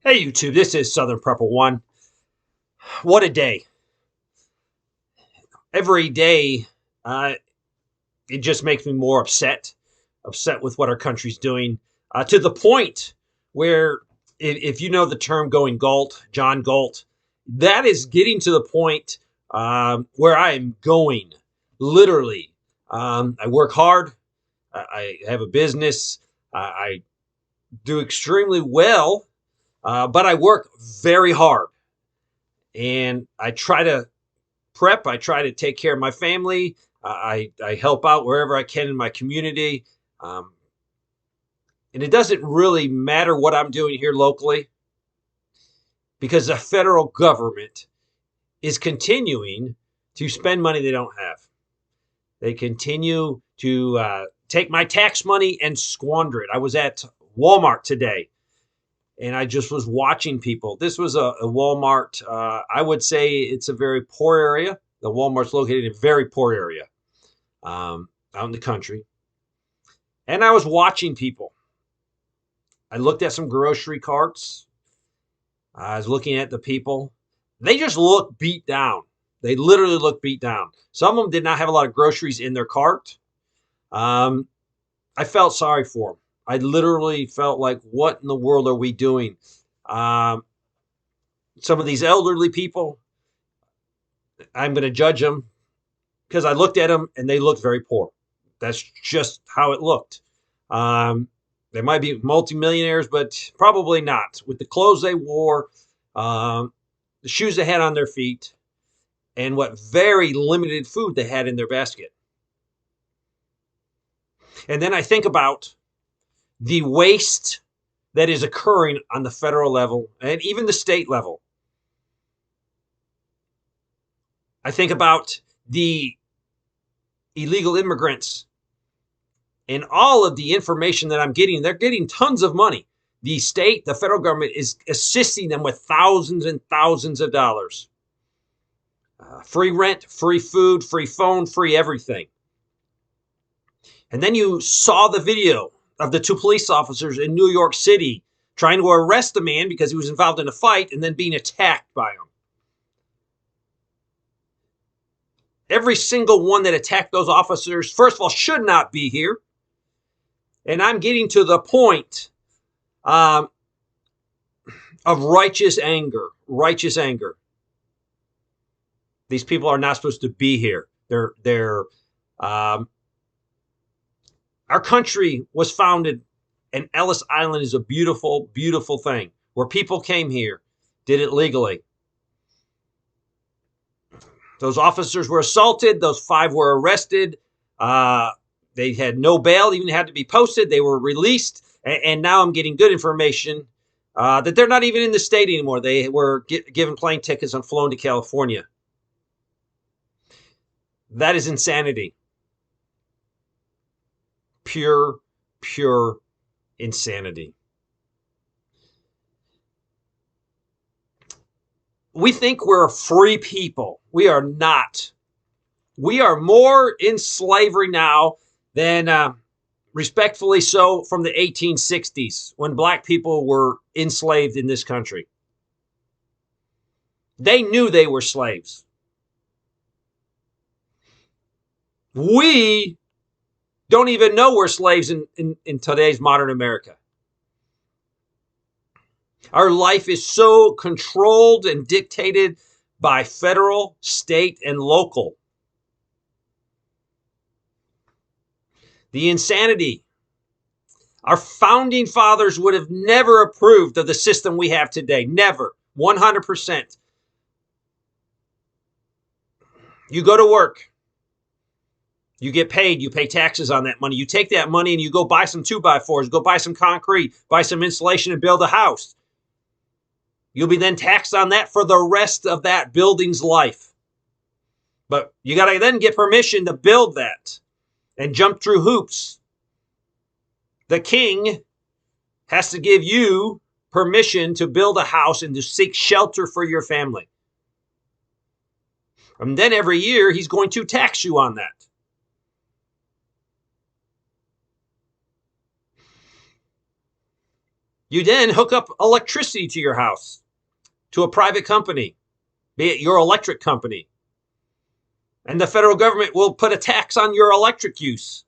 Hey YouTube, this is Southern Prepper One. What a day. Every day, uh, it just makes me more upset with what our country's doing, to the point where, if you know the term going Galt, John Galt, that is getting to the point where I am going, literally. I work hard. I have a business. I do extremely well, but I work very hard. And I try to prep. I try to take care of my family. I help out wherever I can in my community. Um, and it doesn't really matter what I'm doing here locally because the federal government is continuing to spend money they don't have. They continue to take my tax money and squander it. I was at Walmart today and I just was watching people. This was a Walmart. I would say it's a very poor area. The Walmart's located in a very poor area out in the country. And I was watching people. I looked at some grocery carts. I was looking at the people. They just look beat down. They literally look beat down. Some of them did not have a lot of groceries in their cart. I felt sorry for them. I literally felt like, what in the world are we doing? Some of these elderly people, I'm going to judge them because I looked at them and they looked very poor. That's just how it looked. They might be multimillionaires, but probably not. With the clothes they wore, the shoes they had on their feet, and what very limited food they had in their basket. And then I think about the waste that is occurring on the federal level and even the state level. I think about the illegal immigrants and all of the information that I'm getting. They're getting tons of money. The state, the federal government is assisting them with thousands and thousands of dollars. Free rent, free food, free phone, free everything. And then you saw the video of the two police officers in New York City trying to arrest a man because he was involved in a fight and then being attacked by him. Every single one that attacked those officers, first of all, should not be here. And I'm getting to the point of righteous anger. Righteous anger. These people are not supposed to be here. Our country was founded, and Ellis Island is a beautiful, beautiful thing where people came here, did it legally. Those officers were assaulted. Those 5 were arrested. They had no bail, even had to be posted. They were released. And now I'm getting good information that they're not even in the state anymore. They were given plane tickets and flown to California. That is insanity. Pure, pure insanity. We think we're a free people. We are not. We are more in slavery now than, respectfully so, from the 1860s when black people were enslaved in this country. They knew they were slaves. We don't even know we're slaves in today's modern America. Our life is so controlled and dictated by federal, state, and local. The insanity. Our founding fathers would have never approved of the system we have today. Never. 100%. You go to work. You get paid. You pay taxes on that money. You take that money and you go buy some 2x4s, go buy some concrete, buy some insulation and build a house. You'll be then taxed on that for the rest of that building's life. But you got to then get permission to build that and jump through hoops. The king has to give you permission to build a house and to seek shelter for your family. And then every year he's going to tax you on that. You then hook up electricity to your house, to a private company, be it your electric company. And the federal government will put a tax on your electric use.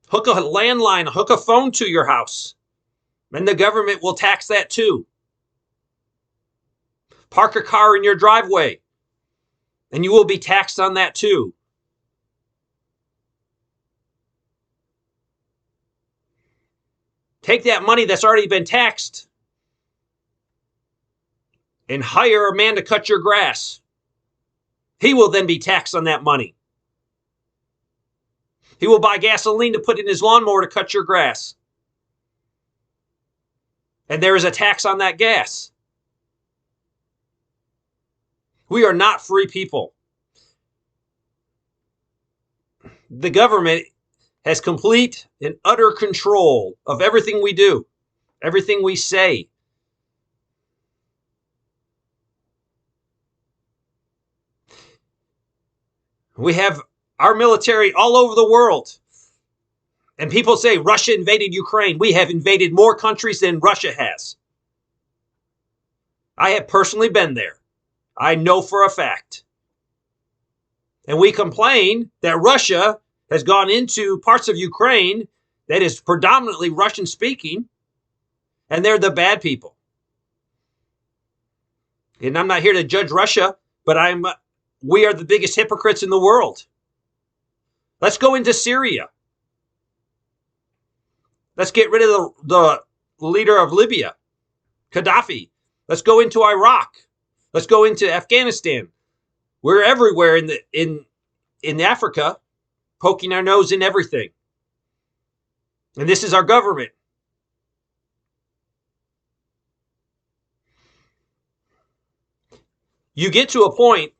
Hook a landline, hook a phone to your house, and the government will tax that too. Park a car in your driveway, and you will be taxed on that too. Take that money that's already been taxed and hire a man to cut your grass. He will then be taxed on that money. He will buy gasoline to put in his lawnmower to cut your grass. And there is a tax on that gas. We are not free people. The government has complete and utter control of everything we do, everything we say. We have our military all over the world. And people say Russia invaded Ukraine. We have invaded more countries than Russia has. I have personally been there. I know for a fact. And we complain that Russia has gone into parts of Ukraine that is predominantly Russian speaking, and they're the bad people. And I'm not here to judge Russia, but we are the biggest hypocrites in the world. Let's go into Syria. Let's get rid of the leader of Libya, Gaddafi. Let's go into Iraq. Let's go into Afghanistan. We're everywhere in Africa, poking our nose in everything. And this is our government. You get to a point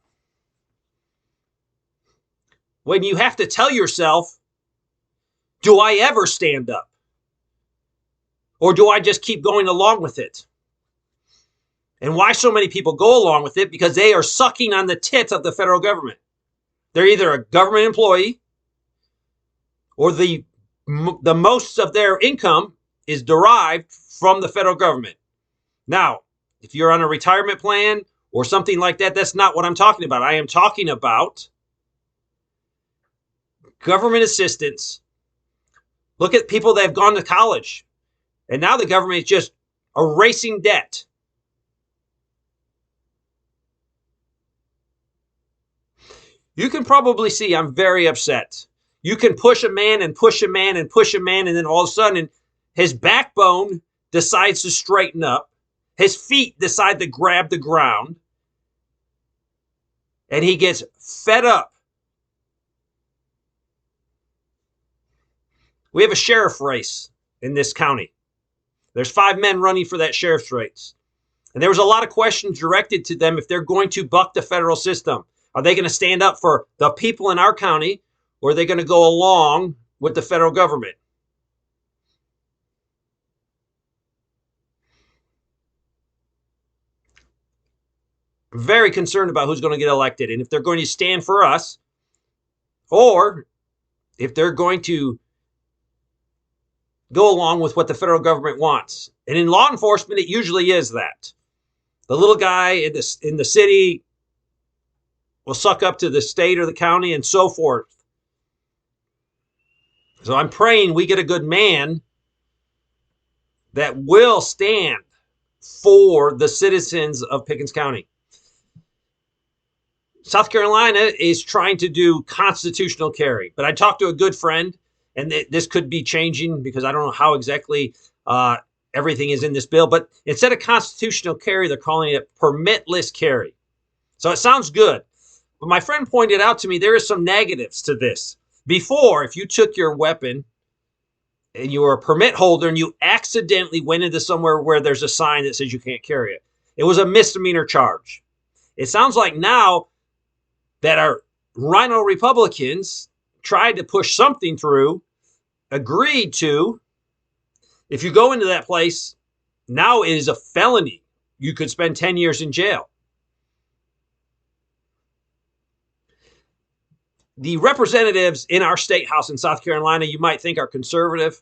when you have to tell yourself, do I ever stand up? Or do I just keep going along with it? And why so many people go along with it? Because they are sucking on the tit of the federal government. They're either a government employee or the most of their income is derived from the federal government. Now, if you're on a retirement plan or something like that, that's not what I'm talking about. I am talking about government assistance. Look at people that have gone to college, and now the government is just erasing debt. You can probably see I'm very upset. You can push a man and push a man and push a man, and then all of a sudden his backbone decides to straighten up. His feet decide to grab the ground. And he gets fed up. We have a sheriff race in this county. There's 5 men running for that sheriff's race. And there was a lot of questions directed to them if they're going to buck the federal system. Are they going to stand up for the people in our county, or are they going to go along with the federal government? I'm very concerned about who's going to get elected and if they're going to stand for us or if they're going to go along with what the federal government wants. And in law enforcement, it usually is that. The little guy in the city will suck up to the state or the county and so forth. So I'm praying we get a good man that will stand for the citizens of Pickens County. South Carolina is trying to do constitutional carry, but I talked to a good friend, and this could be changing because I don't know how exactly everything is in this bill, but instead of constitutional carry, they're calling it permitless carry. So it sounds good, but my friend pointed out to me there is some negatives to this. Before, if you took your weapon and you were a permit holder and you accidentally went into somewhere where there's a sign that says you can't carry it, it was a misdemeanor charge. It sounds like now that our rhino Republicans tried to push something through, agreed to, if you go into that place, now it is a felony. You could spend 10 years in jail. The representatives in our state house in South Carolina, you might think are conservative.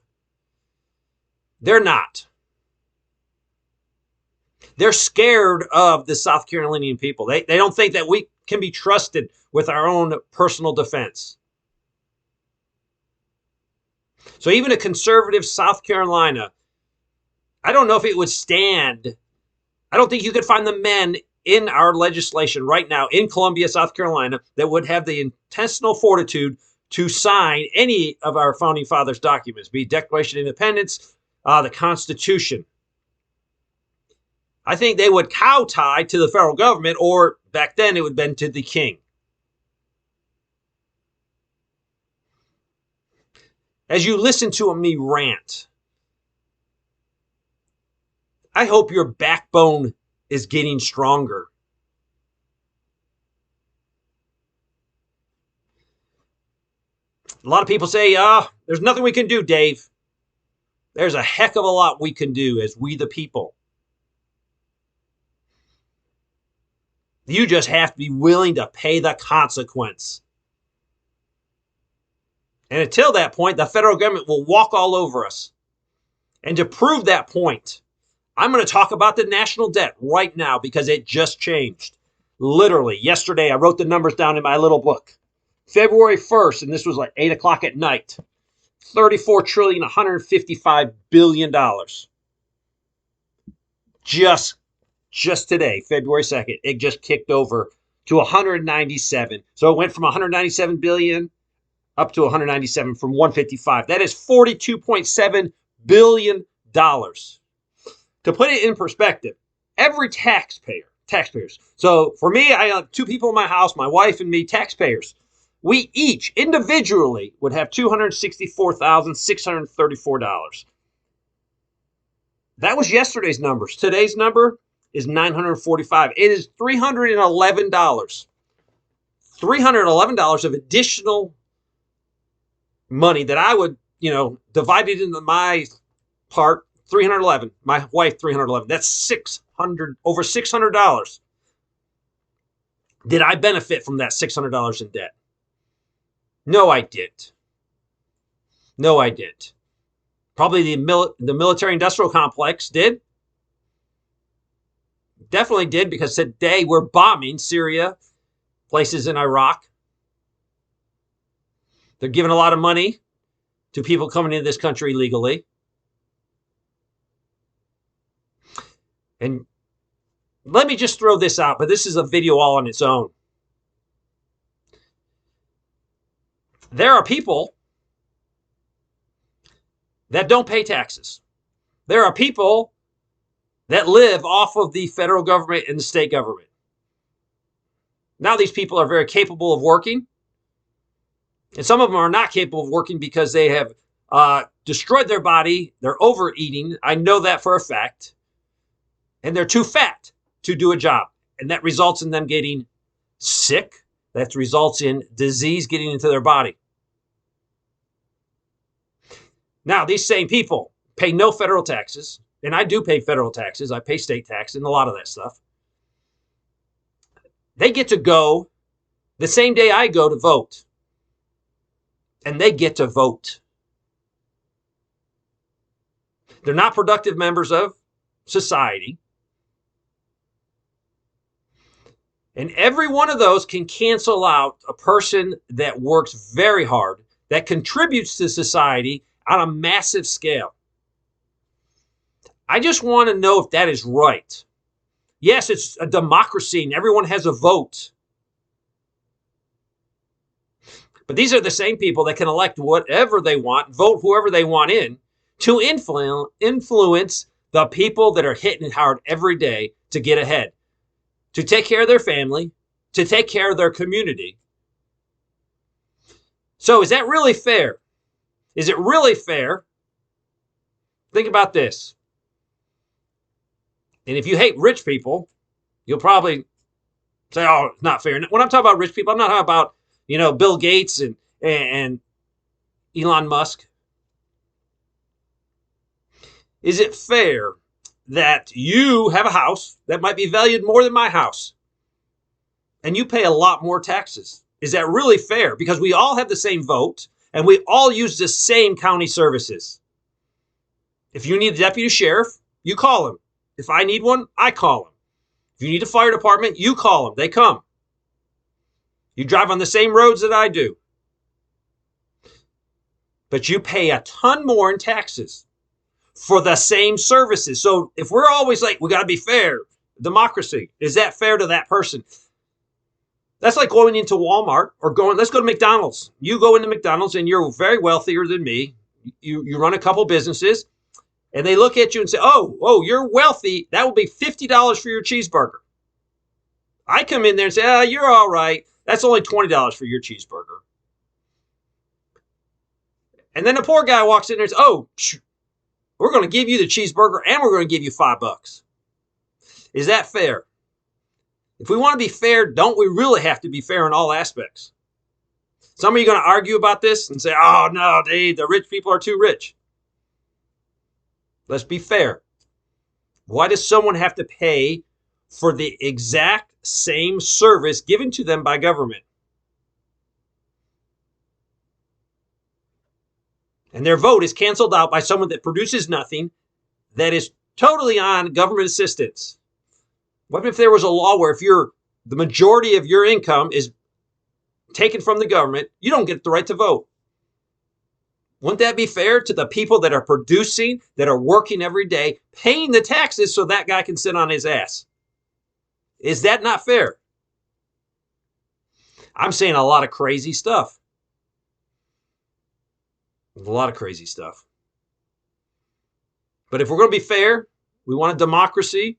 They're not. They're scared of the South Carolinian people. They don't think that we can be trusted with our own personal defense. So even a conservative South Carolina, I don't know if it would stand. I don't think you could find the men in our legislation right now in Columbia, South Carolina, that would have the intestinal fortitude to sign any of our founding fathers' documents, be it Declaration of Independence, the Constitution. I think they would cow-tie to the federal government, or back then it would have been to the king. As you listen to me rant, I hope your backbone is getting stronger. A lot of people say, there's nothing we can do, Dave. There's a heck of a lot we can do as we the people. You just have to be willing to pay the consequence. And until that point, the federal government will walk all over us. And to prove that point, I'm going to talk about the national debt right now because it just changed. Literally, yesterday I wrote the numbers down in my little book. February 1st, and this was like 8 o'clock at night, $34 trillion, $155 billion. Just today, February 2nd, it just kicked over to 197. So it went from 197 billion up to 197 from 155. That is $42.7 billion. To put it in perspective, every taxpayers. So for me, I have 2 people in my house, my wife and me, taxpayers. We each individually would have $264,634. That was yesterday's numbers. Today's number is $945. It is $311. $311 of additional money that I would, divide it into my part, 311. My wife, 311. That's over $600. Did I benefit from that $600 in debt? No, I didn't. Probably the military-industrial complex did. Definitely did, because today we're bombing Syria, places in Iraq. They're giving a lot of money to people coming into this country illegally. And let me just throw this out, but this is a video all on its own. There are people that don't pay taxes. There are people that live off of the federal government and the state government. Now these people are very capable of working. And some of them are not capable of working because they have destroyed their body. They're overeating. I know that for a fact. And they're too fat to do a job. And that results in them getting sick. That results in disease getting into their body. Now, these same people pay no federal taxes. And I do pay federal taxes. I pay state tax and a lot of that stuff. They get to go the same day I go to vote. And they get to vote. They're not productive members of society. And every one of those can cancel out a person that works very hard, that contributes to society on a massive scale. I just want to know if that is right. Yes, it's a democracy and everyone has a vote. But these are the same people that can elect whatever they want, vote whoever they want in, to influence the people that are hitting it hard every day to get ahead, to take care of their family, to take care of their community. So is that really fair? Is it really fair? Think about this. And if you hate rich people, you'll probably say, oh, it's not fair. When I'm talking about rich people, I'm not talking about, Bill Gates and Elon Musk. Is it fair that you have a house that might be valued more than my house and you pay a lot more taxes? Is that really fair? Because we all have the same vote and we all use the same county services. If you need a deputy sheriff, you call him. If I need one, I call him. If you need a fire department, you call them. They come. You drive on the same roads that I do. But you pay a ton more in taxes for the same services. So if we're always like, we got to be fair, democracy, is that fair to that person? That's like going into Walmart or let's go to McDonald's. You go into McDonald's and you're very wealthier than me. You run a couple businesses and they look at you and say, oh, you're wealthy. That will be $50 for your cheeseburger. I come in there and say, you're all right. That's only $20 for your cheeseburger. And then the poor guy walks in there and says, we're going to give you the cheeseburger and we're going to give you $5. Is that fair? If we want to be fair, don't we really have to be fair in all aspects? Some of you are going to argue about this and say, oh, no, Dave, the rich people are too rich. Let's be fair. Why does someone have to pay for the exact same service given to them by government? And their vote is canceled out by someone that produces nothing, that is totally on government assistance. What if there was a law where if the majority of your income is taken from the government, you don't get the right to vote? Wouldn't that be fair to the people that are producing, that are working every day, paying the taxes so that guy can sit on his ass? Is that not fair? I'm saying a lot of crazy stuff. A lot of crazy stuff. But if we're going to be fair, we want a democracy.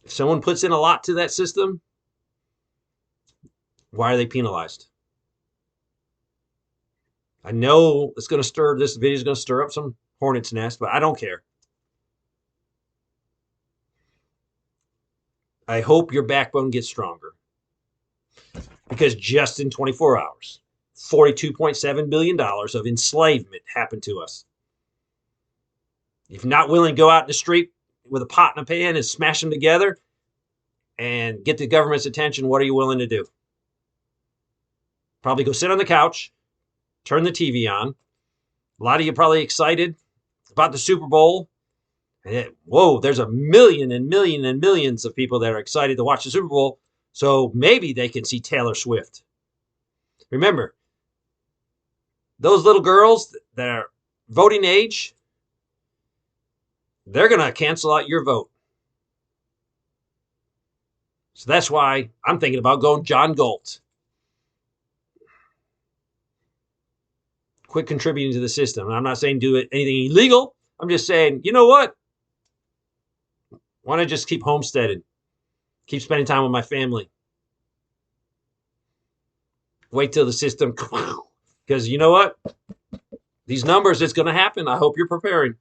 If someone puts in a lot to that system, why are they penalized? I know this video is going to stir up some hornet's nest, but I don't care. I hope your backbone gets stronger. Because just in 24 hours, $42.7 billion of enslavement happened to us. If you're not willing to go out in the street with a pot and a pan and smash them together and get the government's attention, what are you willing to do? Probably go sit on the couch, turn the TV on. A lot of you probably excited about the Super Bowl. And there's a million and million and millions of people that are excited to watch the Super Bowl. So maybe they can see Taylor Swift. Remember, those little girls that are voting age, they're going to cancel out your vote. So that's why I'm thinking about going John Galt. Quit contributing to the system. I'm not saying do anything illegal. I'm just saying, you know what? Why don't I just keep homesteading? Keep spending time with my family. Wait till the system, because you know what? These numbers, it's going to happen. I hope you're preparing.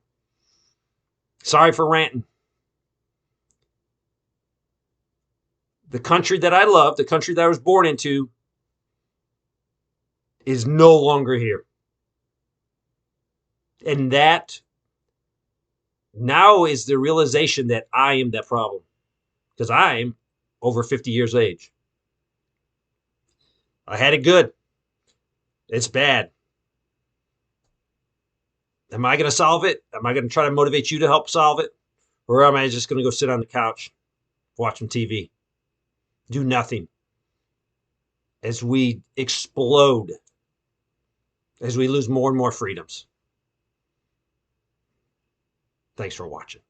Sorry for ranting. The country that I love, the country that I was born into, is no longer here. And that now is the realization that I am that problem. Because I'm over 50 years of age. I had it good. It's bad. Am I going to solve it? Am I going to try to motivate you to help solve it? Or am I just going to go sit on the couch, watch some TV, do nothing as we explode, as we lose more and more freedoms? Thanks for watching.